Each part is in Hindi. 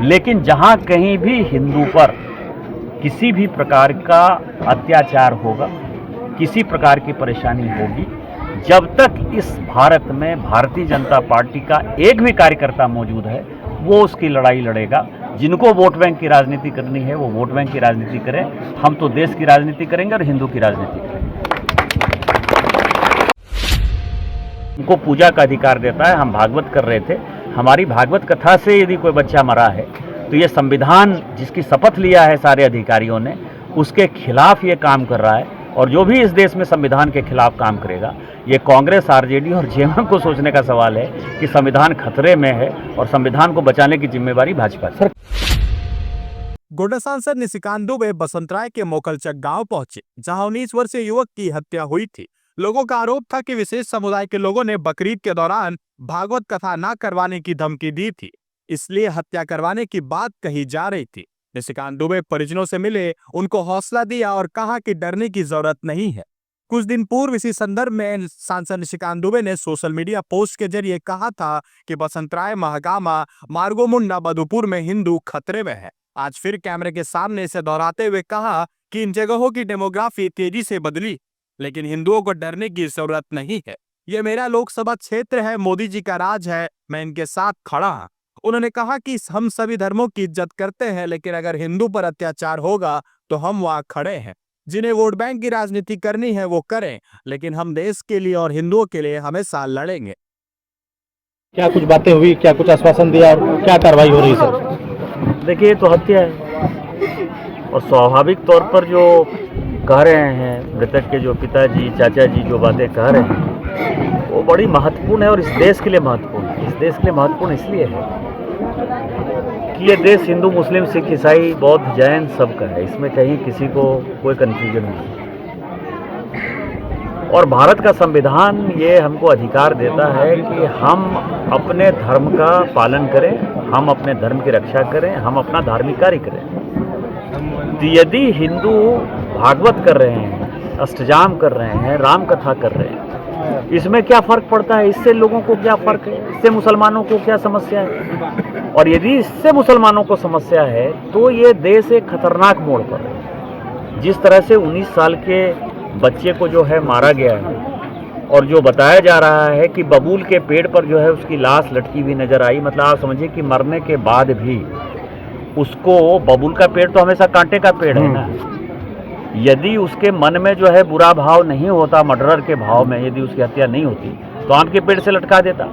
लेकिन जहां कहीं भी हिंदू पर किसी भी प्रकार का अत्याचार होगा, किसी प्रकार की परेशानी होगी, जब तक इस भारत में भारतीय जनता पार्टी का एक भी कार्यकर्ता मौजूद है, वो उसकी लड़ाई लड़ेगा। जिनको वोट बैंक की राजनीति करनी है वो वोट बैंक की राजनीति करें, हम तो देश की राजनीति करेंगे और हिंदू की राजनीति करेंगे। उनको पूजा का अधिकार देता है। हम भागवत कर रहे थे, हमारी भागवत कथा से यदि कोई बच्चा मरा है तो ये संविधान जिसकी शपथ लिया है सारे अधिकारियों ने, उसके खिलाफ ये काम कर रहा है। और जो भी इस देश में संविधान के खिलाफ काम करेगा, ये कांग्रेस, आरजेडी और जेएमएम को सोचने का सवाल है कि संविधान खतरे में है और संविधान को बचाने की जिम्मेवारी भाजपा की। गोड्डा सांसद निशिकांत दुबे बसंतराय के मोकलचक गांव पहुंचे, जहां 19 वर्षीय युवक की हत्या हुई थी। लोगों का आरोप था कि विशेष समुदाय के लोगों ने बकरीद के दौरान भागवत कथा न करवाने की धमकी दी थी, इसलिए हत्या करवाने की बात कही जा रही थी। निशिकांत दुबे परिजनों से मिले, उनको हौसला दिया और कहा कि डरने की जरूरत नहीं है। कुछ दिन पूर्व इसी संदर्भ में सांसद निशिकांत दुबे ने सोशल मीडिया पोस्ट के जरिए कहा था कि बसंतराय, महागामा, मार्गोमुंडा, मधुपुर में हिंदू खतरे में है। आज फिर कैमरे के सामने इसे दोहराते हुए कहा कि इन जगहों की डेमोग्राफी तेजी से बदली, लेकिन हिंदुओं को डरने की जरूरत नहीं है। ये मेरा लोकसभा क्षेत्र है, मोदी जी का राज है, मैं इनके साथ खड़ा हूं। उन्होंने कहा कि हम सभी धर्मों की इज्जत करते हैं, लेकिन अगर हिंदू पर अत्याचार होगा तो हम वहां खड़े हैं। जिन्हें वोट बैंक की राजनीति करनी है वो करें, लेकिन हम देश के लिए और हिंदुओं के लिए हमेशा लड़ेंगे। क्या कुछ बातें हुई, क्या कुछ आश्वासन दिया और क्या कार्रवाई हो रही है सर? देखिए, ये तो हत्या है और स्वाभाविक तौर पर जो कह रहे हैं मृतक के जो पिताजी, चाचा जी जो बातें कह रहे हैं वो बड़ी महत्वपूर्ण है और इस देश के लिए महत्वपूर्ण है। इस देश के लिए महत्वपूर्ण इसलिए है कि ये देश हिंदू, मुस्लिम, सिख, ईसाई, बौद्ध, जैन सबका है। इसमें कहीं किसी को कोई कन्फ्यूजन नहीं। और भारत का संविधान ये हमको अधिकार देता है कि हम अपने धर्म का पालन करें, हम अपने धर्म की रक्षा करें, हम अपना धार्मिक कार्य करें। तो यदि हिंदू भागवत कर रहे हैं, अष्टजाम कर रहे हैं, राम कथा कर रहे हैं, इसमें क्या फ़र्क पड़ता है? इससे लोगों को क्या फ़र्क है? इससे मुसलमानों को क्या समस्या है? और यदि इससे मुसलमानों को समस्या है तो ये देश एक खतरनाक मोड़ पर है। जिस तरह से 19 साल के बच्चे को जो है मारा गया है और जो बताया जा रहा है कि बबूल के पेड़ पर जो है उसकी लाश लटकी हुई नजर आई, मतलब आप समझिए कि मरने के बाद भी उसको, बबूल का पेड़ तो हमेशा कांटे का पेड़ है ना, यदि उसके मन में जो है बुरा भाव नहीं होता, मर्डरर के भाव में यदि उसकी हत्या नहीं होती तो आम के पेड़ से लटका देता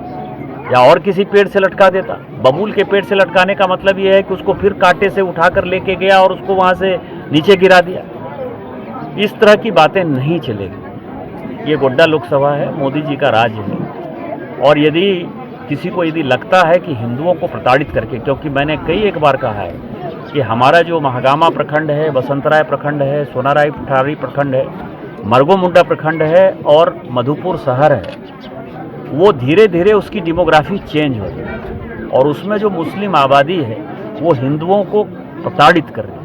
या और किसी पेड़ से लटका देता। बबूल के पेड़ से लटकाने का मतलब यह है कि उसको फिर कांटे से उठाकर लेके गया और उसको वहाँ से नीचे गिरा दिया। इस तरह की बातें नहीं चलेगी। ये गोड्डा लोकसभा है, मोदी जी का राज है। और यदि किसी को यदि लगता है कि हिंदुओं को प्रताड़ित करके, क्योंकि मैंने कई एक बार कहा है कि हमारा जो महागामा प्रखंड है, बसंतराय प्रखंड है, सोनाराय ठारी प्रखंड है, मार्गोमुंडा प्रखंड है और मधुपुर शहर है, वो धीरे धीरे उसकी डेमोग्राफी चेंज हो रही है और उसमें जो मुस्लिम आबादी है वो हिंदुओं को प्रताड़ित कर रही है।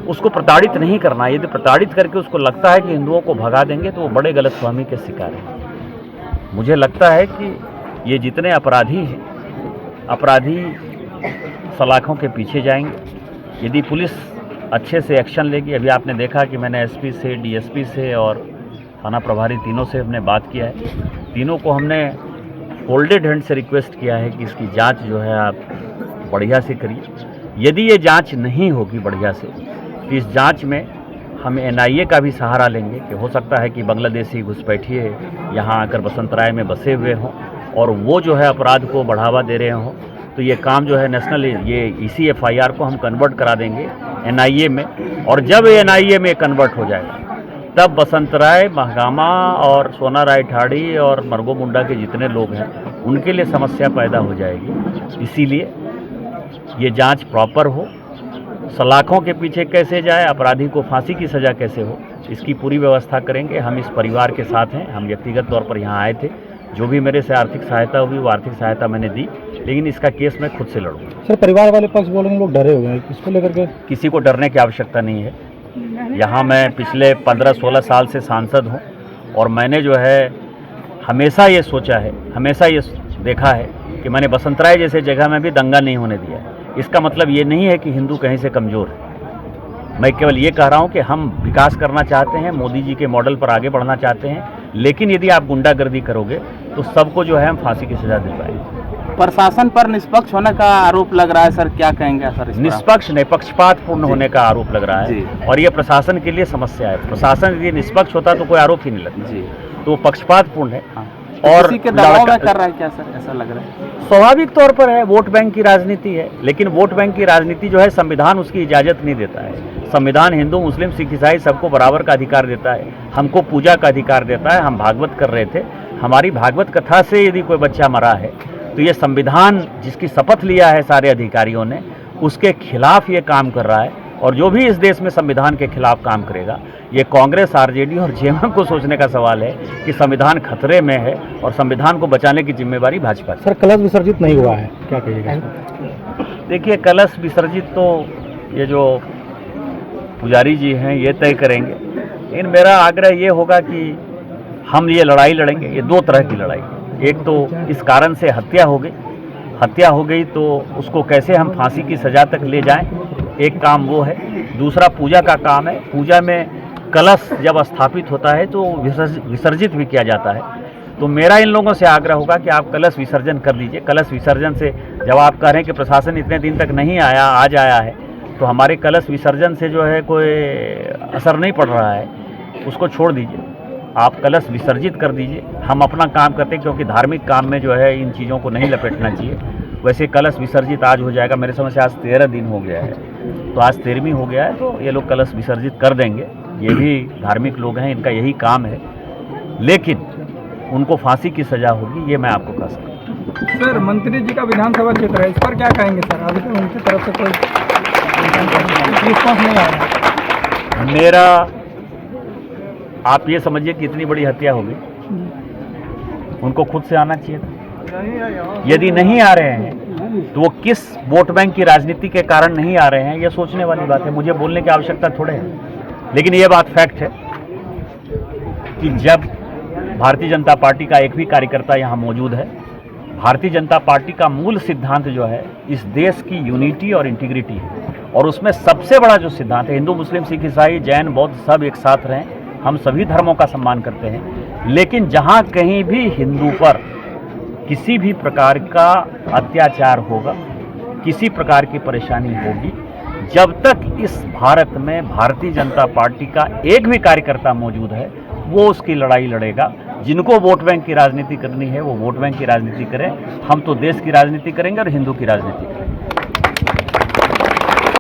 उसको प्रताड़ित नहीं करना। यदि प्रताड़ित करके उसको लगता है कि हिंदुओं को भगा देंगे तो वो बड़े गलतफहमी के शिकार हैं। मुझे लगता है कि ये जितने अपराधी हैं, अपराधी सलाखों के पीछे जाएंगे यदि पुलिस अच्छे से एक्शन लेगी। अभी आपने देखा कि मैंने एसपी से, डीएसपी से और थाना प्रभारी तीनों से हमने बात किया है। तीनों को हमने फोल्डेड हैंड से रिक्वेस्ट किया है कि इसकी जांच जो है आप बढ़िया से करिए। यदि ये जांच नहीं होगी बढ़िया से तो इस जांच में हम एनआईए का भी सहारा लेंगे कि हो सकता है कि बांग्लादेशी घुसपैठिए यहाँ आकर बसंतराय में बसे हुए हों और वो जो है अपराध को बढ़ावा दे रहे हों। तो ये काम जो है नेशनल, ये इसी एफआईआर को हम कन्वर्ट करा देंगे एनआईए में। और जब एनआईए में कन्वर्ट हो जाएगा तब बसंतराय, महागामा और सोनाराय ठाड़ी और मार्गोमुंडा के जितने लोग हैं उनके लिए समस्या पैदा हो जाएगी। इसीलिए ये जांच प्रॉपर हो, सलाखों के पीछे कैसे जाए, अपराधी को फांसी की सज़ा कैसे हो, इसकी पूरी व्यवस्था करेंगे। हम इस परिवार के साथ हैं। हम व्यक्तिगत तौर पर यहाँ आए थे, जो भी मेरे से आर्थिक सहायता हुई वो आर्थिक सहायता मैंने दी, लेकिन इसका केस मैं खुद से लड़ूंगा। सर, परिवार वाले पक्ष बोल रहे हैं लोग डरे हुए हैं, इसको लेकर के? किसी को डरने की आवश्यकता नहीं है। यहाँ मैं पिछले 15-16 साल से सांसद हूँ और मैंने जो है हमेशा ये सोचा है, हमेशा ये देखा है कि मैंने बसंतराय जैसे जगह में भी दंगा नहीं होने दिया है। इसका मतलब ये नहीं है कि हिंदू कहीं से कमज़ोर है। मैं केवल ये कह रहा हूँ कि हम विकास करना चाहते हैं, मोदी जी के मॉडल पर आगे बढ़ना चाहते हैं, लेकिन यदि आप गुंडागर्दी करोगे तो सबको जो है हम फांसी की सज़ा दिलवाएंगे। प्रशासन पर निष्पक्ष होने का आरोप लग रहा है सर, क्या कहेंगे सर इस पर? निष्पक्ष नहीं, पक्षपातपूर्ण होने का आरोप लग रहा जी। है और ये प्रशासन के लिए समस्या है। प्रशासन यदि निष्पक्ष होता तो कोई आरोप ही नहीं लगता जी। तो वो पक्षपातपूर्ण है। हाँ। और किसी के दबाव में कर रहा है क्या सर, ऐसा लग रहा है? स्वाभाविक तौर पर है, वोट बैंक की राजनीति है, लेकिन वोट बैंक की राजनीति जो है संविधान उसकी इजाज़त नहीं देता है। संविधान हिंदू मुस्लिम सिख ईसाई सबको बराबर का अधिकार देता है, हमको पूजा का अधिकार देता है। हम भागवत कर रहे थे, हमारी भागवत कथा से यदि कोई बच्चा मरा है तो ये संविधान जिसकी शपथ लिया है सारे अधिकारियों ने, उसके खिलाफ ये काम कर रहा है। और जो भी इस देश में संविधान के खिलाफ काम करेगा, ये कांग्रेस, आरजेडी और जेएमएम को सोचने का सवाल है कि संविधान खतरे में है और संविधान को बचाने की जिम्मेवारी भाजपा की। सर कलश विसर्जित नहीं हुआ है, क्या कहिएगा? देखिए, कलश विसर्जित तो ये जो पुजारी जी हैं ये तय करेंगे, लेकिन मेरा आग्रह ये होगा कि हम ये लड़ाई लड़ेंगे। ये दो तरह की लड़ाई, एक तो इस कारण से हत्या हो गई तो उसको कैसे हम फांसी की सज़ा तक ले जाएं, एक काम वो है। दूसरा पूजा का काम है। पूजा में कलश जब स्थापित होता है तो विसर्जित भी किया जाता है। तो मेरा इन लोगों से आग्रह होगा कि आप कलश विसर्जन कर दीजिए। कलश विसर्जन से, जब आप कह रहे हैं कि प्रशासन इतने दिन तक नहीं आया, आज आया है, तो हमारे कलश विसर्जन से जो है कोई असर नहीं पड़ रहा है, उसको छोड़ दीजिए, आप कलश विसर्जित कर दीजिए। हम अपना काम करते हैं, क्योंकि धार्मिक काम में जो है इन चीज़ों को नहीं लपेटना चाहिए। वैसे कलश विसर्जित आज हो जाएगा, मेरे समझ से आज 13 दिन हो गया है, तो आज 13वीं हो गया है, तो ये लोग कलश विसर्जित कर देंगे। ये भी धार्मिक लोग हैं, इनका यही काम है, लेकिन उनको फांसी की सज़ा होगी, ये मैं आपको कह सकता हूँ। सर, मंत्री जी का विधानसभा क्षेत्र है, इस पर क्या कहेंगे सर? अभी तक उनकी तरफ से कोई रिस्पॉन्स नहीं आ रहा। मेरा, आप ये समझिए कि इतनी बड़ी हत्या हो गई, उनको खुद से आना चाहिए था। यदि नहीं आ रहे हैं तो वो किस वोट बैंक की राजनीति के कारण नहीं आ रहे हैं, ये सोचने वाली बात है। मुझे बोलने की आवश्यकता थोड़े है, लेकिन ये बात फैक्ट है कि जब भारतीय जनता पार्टी का एक भी कार्यकर्ता यहाँ मौजूद है, भारतीय जनता पार्टी का मूल सिद्धांत जो है इस देश की यूनिटी और इंटीग्रिटी है, और उसमें सबसे बड़ा जो सिद्धांत है, हिंदू मुस्लिम सिख ईसाई जैन बौद्ध सब एक साथ रहें, हम सभी धर्मों का सम्मान करते हैं। लेकिन जहाँ कहीं भी हिंदू पर किसी भी प्रकार का अत्याचार होगा, किसी प्रकार की परेशानी होगी, जब तक इस भारत में भारतीय जनता पार्टी का एक भी कार्यकर्ता मौजूद है, वो उसकी लड़ाई लड़ेगा। जिनको वोट बैंक की राजनीति करनी है वो वोट बैंक की राजनीति करें, हम तो देश की राजनीति करेंगे और हिंदू की राजनीति करेंगे।